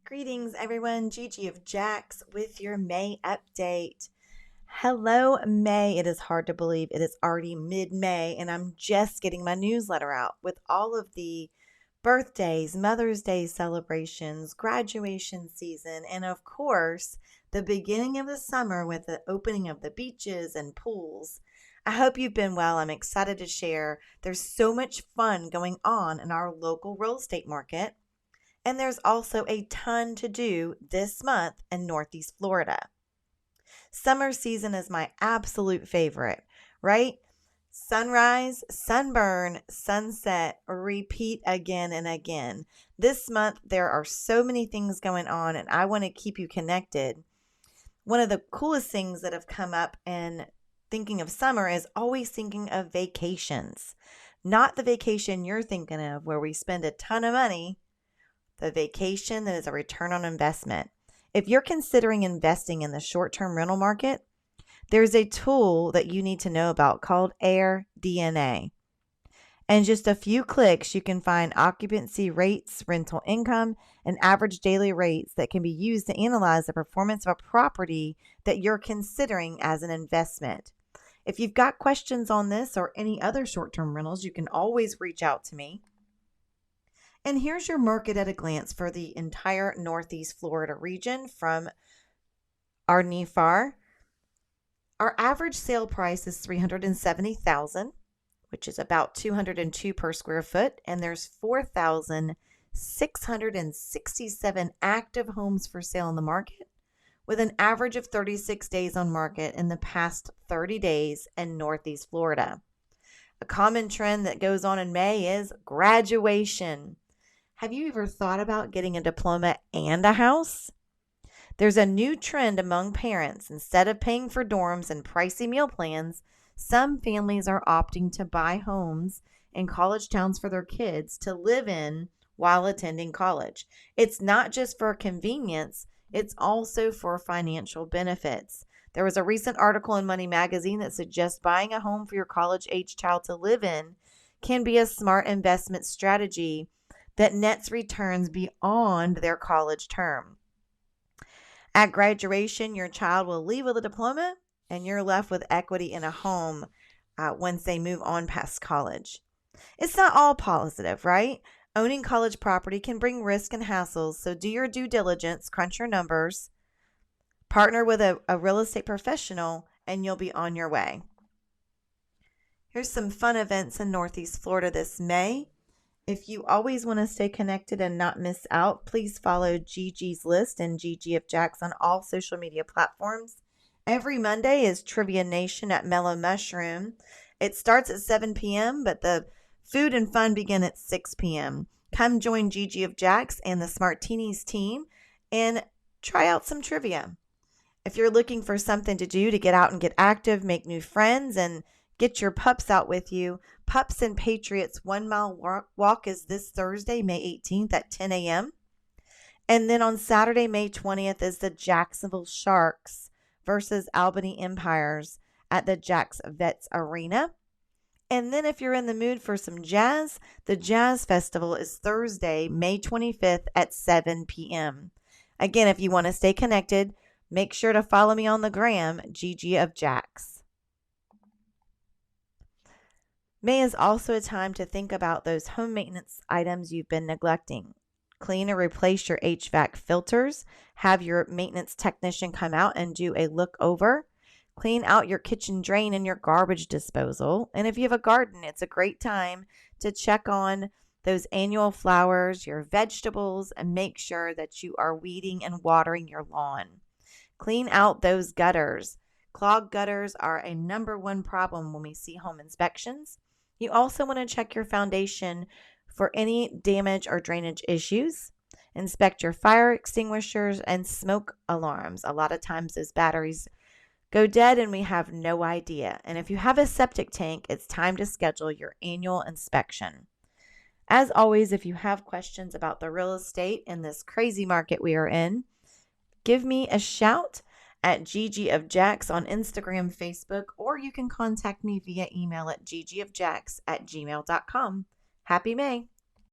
Greetings, everyone. Gigi of Jax with your May update. Hello, May. It is hard to believe it is already mid-May, and I'm just getting my newsletter out with all of the birthdays, Mother's Day celebrations, graduation season, and of course, the beginning of the summer with the opening of the beaches and pools. I hope you've been well. I'm excited to share. There's so much fun going on in our local real estate market. And there's also a ton to do this month in Northeast Florida. Summer season is my absolute favorite, right? Sunrise, sunburn, sunset, repeat again and again. This month, there are so many things going on, and I want to keep you connected. One of the coolest things that have come up in thinking of summer is always thinking of vacations. Not the vacation you're thinking of where we spend a ton of money, the vacation that is a return on investment. If you're considering investing in the short-term rental market, there's a tool that you need to know about called AirDNA. In just a few clicks, you can find occupancy rates, rental income, and average daily rates that can be used to analyze the performance of a property that you're considering as an investment. If you've got questions on this or any other short-term rentals, you can always reach out to me. And here's your market at a glance for the entire Northeast Florida region from our NEFL. Our average sale price is $370,000, which is about $202 per square foot, and there's 4,667 active homes for sale in the market, with an average of 36 days on market in the past 30 days in Northeast Florida. A common trend that goes on in May is graduation. Have you ever thought about getting a diploma and a house? There's a new trend among parents. Instead of paying for dorms and pricey meal plans, some families are opting to buy homes in college towns for their kids to live in while attending college. It's not just for convenience, it's also for financial benefits. There was a recent article in Money Magazine that suggests buying a home for your college-age child to live in can be a smart investment strategy that nets returns beyond their college term. At graduation, your child will leave with a diploma, and you're left with equity in a home once they move on past college. It's not all positive, right? Owning college property can bring risk and hassles, so do your due diligence, crunch your numbers, partner with a real estate professional, and you'll be on your way. Here's some fun events in Northeast Florida this May. If you always want to stay connected and not miss out, please follow Gigi's List and Gigi of Jax on all social media platforms. Every Monday is Trivia Nation at Mellow Mushroom. It starts at 7 p.m., but the food and fun begin at 6 p.m. Come join Gigi of Jax and the Smartinis team and try out some trivia. If you're looking for something to do to get out and get active, make new friends, and get your pups out with you, Pups and Patriots 1 mile walk is this Thursday, May 18th at 10 a.m. And then on Saturday, May 20th is the Jacksonville Sharks versus Albany Empires at the Jax Vets Arena. And then if you're in the mood for some jazz, the Jazz Festival is Thursday, May 25th at 7 p.m. Again, if you want to stay connected, make sure to follow me on the gram, Gigi of Jax. May is also a time to think about those home maintenance items you've been neglecting. Clean or replace your HVAC filters. Have your maintenance technician come out and do a look over. Clean out your kitchen drain and your garbage disposal. And if you have a garden, it's a great time to check on those annual flowers, your vegetables, and make sure that you are weeding and watering your lawn. Clean out those gutters. Clogged gutters are a number one problem when we see home inspections. You also want to check your foundation for any damage or drainage issues. Inspect your fire extinguishers and smoke alarms. A lot of times those batteries go dead and we have no idea. And if you have a septic tank, it's time to schedule your annual inspection. As always, if you have questions about the real estate in this crazy market we are in, give me a shout at Gigi of Jax on Instagram, Facebook, or you can contact me via email at gigiofjax@gmail.com. Happy May!